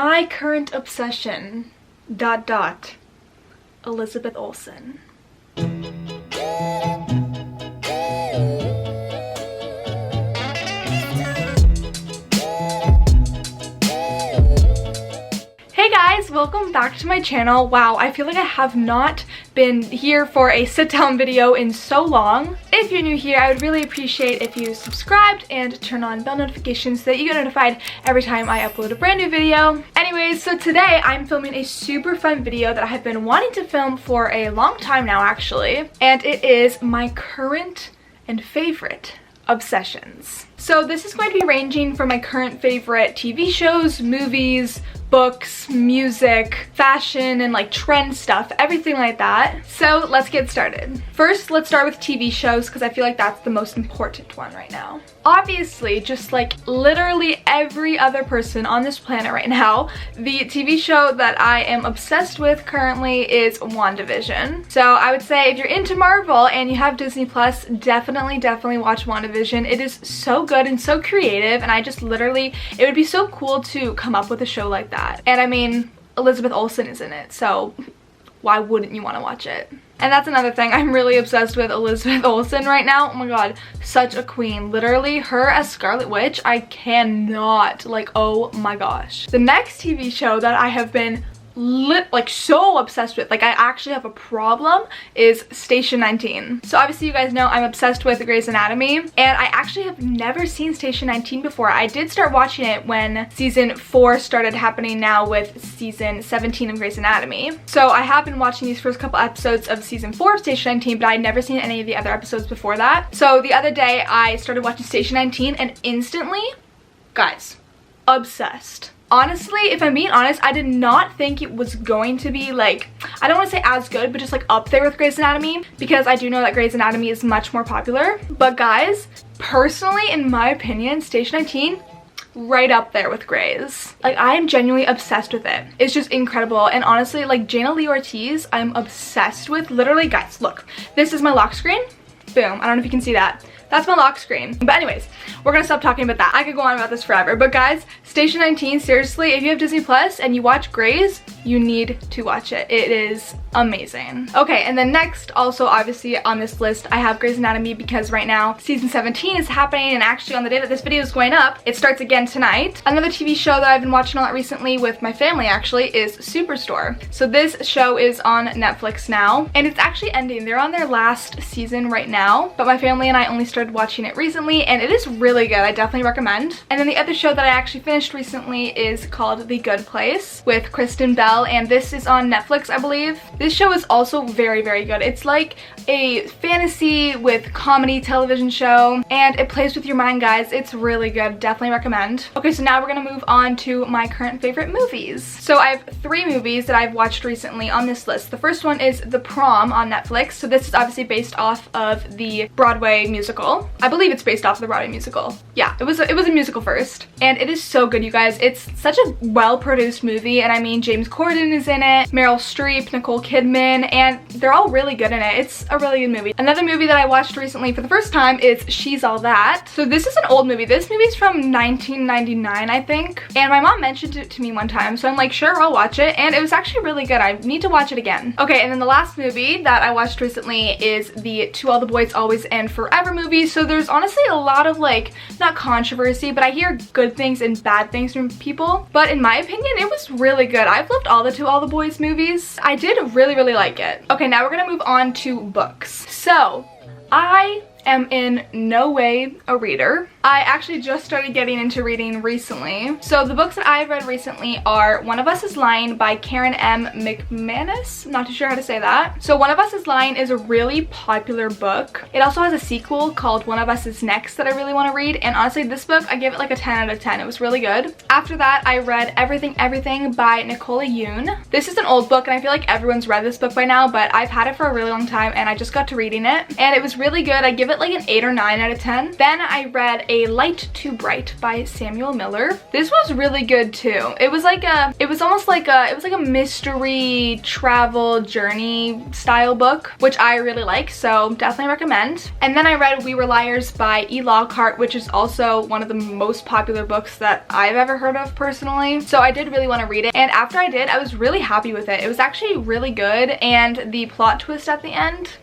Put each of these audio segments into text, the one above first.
My current obsession, ... Elizabeth Olsen. Hey guys, welcome back to my channel. Wow, I feel like I have not been here for a sit-down video in so long. If you're new here, I would really appreciate if you subscribed and turn on bell notifications so that you get notified every time I upload a brand new video. Anyways, so today I'm filming a super fun video that I have been wanting to film for a long time now actually, and it is my current and favorite obsessions. So this is going to be ranging from my current favorite TV shows, movies, books, music, fashion, and like trend stuff, everything like that. So let's get started. First, let's start with TV shows because I feel like that's the most important one right now. Obviously, just like literally every other person on this planet right now, the TV show that I am obsessed with currently is WandaVision. So I would say if you're into Marvel and you have Disney Plus, definitely watch WandaVision. It is so good and so creative, and I just literally, it would be so cool to come up with a show like that. And I mean, Elizabeth Olsen is in it, so why wouldn't you want to watch it? And that's another thing, I'm really obsessed with Elizabeth Olsen right now. Oh my god, such a queen. Literally, her as Scarlet Witch, I cannot, like, oh my gosh. The next TV show that I have been so obsessed with, like I actually have a problem, is Station 19. So obviously you guys know I'm obsessed with Grey's Anatomy, and I actually have never seen Station 19 before. I did start watching it when season 4 started happening now with season 17 of Grey's Anatomy. So I have been watching these first couple episodes of season 4 of Station 19, but I'd never seen any of the other episodes before that. So the other day I started watching Station 19 and instantly, guys, obsessed. Honestly, if I'm being honest, I did not think it was going to be like, I don't want to say as good, but just like up there with Grey's Anatomy, because I do know that Grey's Anatomy is much more popular. But guys, personally, in my opinion, Station 19, right up there with Grey's. Like, I am genuinely obsessed with it. It's just incredible. And honestly, like Jaina Lee Ortiz, I'm obsessed with. Literally, guys, look, this is my lock screen. Boom. I don't know if you can see that. That's my lock screen. But anyways, we're gonna stop talking about that. I could go on about this forever. But guys, Station 19, seriously, if you have Disney Plus and you watch Grey's, you need to watch it. It is amazing. Okay, and then next, also obviously on this list, I have Grey's Anatomy because right now season 17 is happening, and actually on the day that this video is going up, it starts again tonight. Another TV show that I've been watching a lot recently with my family actually is Superstore. So this show is on Netflix now, and it's actually ending. They're on their last season right now, but my family and I only started watching it recently, and it is really good. I definitely recommend. And then the other show that I actually finished recently is called The Good Place with Kristen Bell, and this is on Netflix, I believe. This show is also very good. It's like a fantasy with comedy television show, and it plays with your mind, guys. It's really good. Definitely recommend. Okay, so now we're gonna move on to my current favorite movies. So I have 3 movies that I've watched recently on this list. The first one is The Prom on Netflix. So this is obviously based off of the Broadway musical. I believe it's based off of the Broadway musical. Yeah, it was a musical first, and it is so good, you guys. It's such a well-produced movie, and I mean, James Corden is in it, Meryl Streep, Nicole Kidman, and they're all really good in it. It's a really good movie. Another movie that I watched recently for the first time is She's All That. So this is an old movie. This movie's from 1999, I think, and my mom mentioned it to me one time, so I'm like, sure, I'll watch it, and it was actually really good. I need to watch it again. Okay, and then the last movie that I watched recently is the To All the Boys Always and Forever movie. So there's honestly a lot of like, not controversy, but I hear good things and bad things from people. But in my opinion, it was really good. I've loved all the To All the Boys movies. I did really like it. Okay, now we're gonna move on to books. So I am in no way a reader. I actually just started getting into reading recently. So the books that I've read recently are One of Us is Lying by Karen M. McManus. I'm not too sure how to say that. So One of Us is Lying is a really popular book. It also has a sequel called One of Us is Next that I really want to read, and honestly this book, I give it like a 10 out of 10. It was really good. After that, I read Everything by Nicola Yoon. This is an old book, and I feel like everyone's read this book by now, but I've had it for a really long time, and I just got to reading it, and it was really good. I give it it like an 8 or 9 out of 10. Then I read A Light Too Bright by Samuel Miller. This was really good too. It was almost like a mystery travel journey style book, which I really like, so definitely recommend. And then I read We Were Liars by E. Lockhart, which is also one of the most popular books that I've ever heard of personally. So I did really want to read it, and after I did, I was really happy with it. It was actually really good, and the plot twist at the end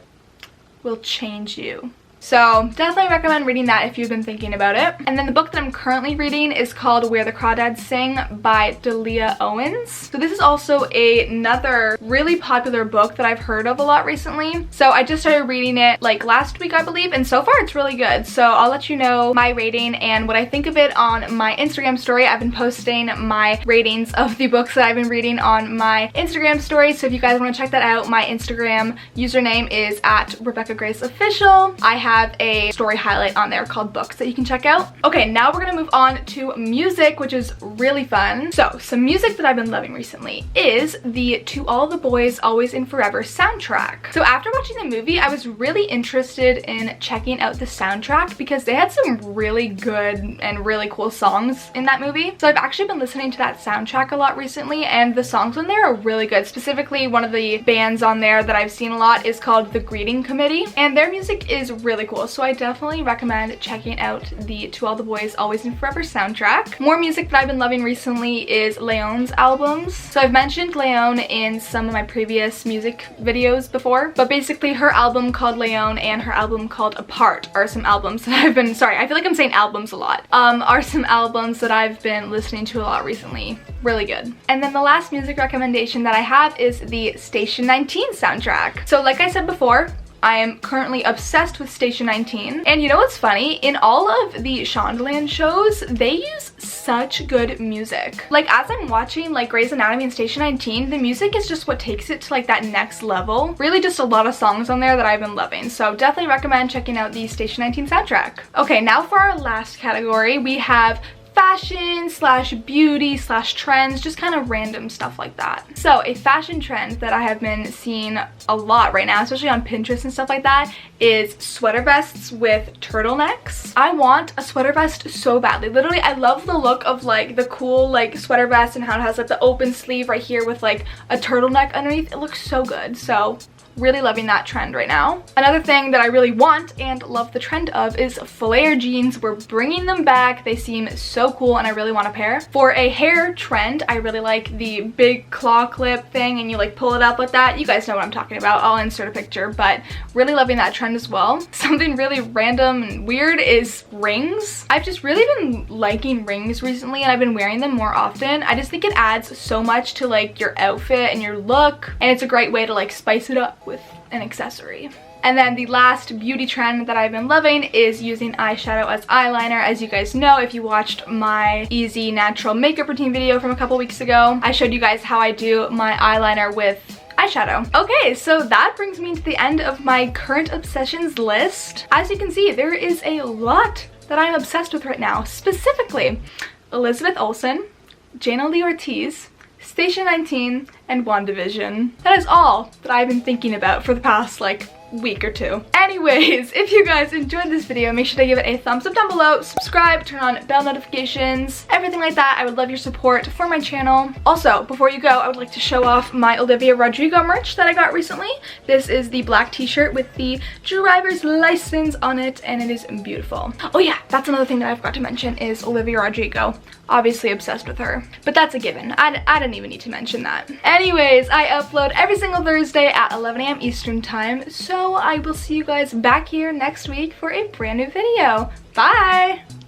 will change you. So definitely recommend reading that if you've been thinking about it. And then the book that I'm currently reading is called Where the Crawdads Sing by Delia Owens. So this is also another really popular book that I've heard of a lot recently. So I just started reading it like last week, I believe, and so far it's really good. So I'll let you know my rating and what I think of it on my Instagram story. I've been posting my ratings of the books that I've been reading on my Instagram story. So if you guys want to check that out, my Instagram username is @RebeccaGraceOfficial. I have a story highlight on there called books that you can check out. Okay, now we're gonna move on to music, which is really fun. So some music that I've been loving recently is the To All the Boys Always and Forever soundtrack. So after watching the movie, I was really interested in checking out the soundtrack because they had some really good and really cool songs in that movie. So I've actually been listening to that soundtrack a lot recently, and the songs on there are really good. Specifically, one of the bands on there that I've seen a lot is called The Greeting Committee, and their music is really cool. So I definitely recommend checking out the To All the Boys Always and Forever soundtrack. More music that I've been loving recently is Leon's albums. So I've mentioned Leon in some of my previous music videos before, but basically her album called Leon and her album called Apart are some albums that I've been, sorry, I feel like I'm saying albums a lot, are some albums that I've been listening to a lot recently. Really good. And then the last music recommendation that I have is the Station 19 soundtrack. So like I said before, I am currently obsessed with Station 19. And you know what's funny? In all of the Shondaland shows, they use such good music. Like as I'm watching like Grey's Anatomy and Station 19, the music is just what takes it to like that next level. Really just a lot of songs on there that I've been loving. So definitely recommend checking out the Station 19 soundtrack. Okay, now for our last category, we have fashion slash beauty slash trends, just kind of random stuff like that. So a fashion trend that I have been seeing a lot right now, especially on Pinterest and stuff like that, is sweater vests with turtlenecks. I want a sweater vest so badly. Literally, I love the look of like the cool like sweater vest and how it has like the open sleeve right here with like a turtleneck underneath. It looks so good. So really loving that trend right now. Another thing that I really want and love the trend of is flare jeans. We're bringing them back. They seem so cool and I really want a pair. For a hair trend, I really like the big claw clip thing and you like pull it up like that. You guys know what I'm talking about. I'll insert a picture, but really loving that trend as well. Something really random and weird is rings. I've just really been liking rings recently and I've been wearing them more often. I just think it adds so much to like your outfit and your look, and it's a great way to like spice it up with an accessory. And then the last beauty trend that I've been loving is using eyeshadow as eyeliner. As you guys know, if you watched my easy natural makeup routine video from a couple weeks ago, I showed you guys how I do my eyeliner with eyeshadow. Okay, so that brings me to the end of my current obsessions list. As you can see, there is a lot that I'm obsessed with right now. Specifically, Elizabeth Olsen, Jana Lee Ortiz, Station 19, and WandaVision. That is all that I've been thinking about for the past like week or two. Anyways, if you guys enjoyed this video, make sure to give it a thumbs up down below, subscribe, turn on bell notifications, everything like that. I would love your support for my channel. Also, before you go, I would like to show off my Olivia Rodrigo merch that I got recently. This is the black t-shirt with the driver's license on it, and it is beautiful. Oh yeah, that's another thing that I forgot to mention is Olivia Rodrigo. Obviously obsessed with her, but that's a given. I didn't even need to mention that. Anyways, I upload every single Thursday at 11 AM Eastern time, so I will see you guys back here next week for a brand new video. Bye!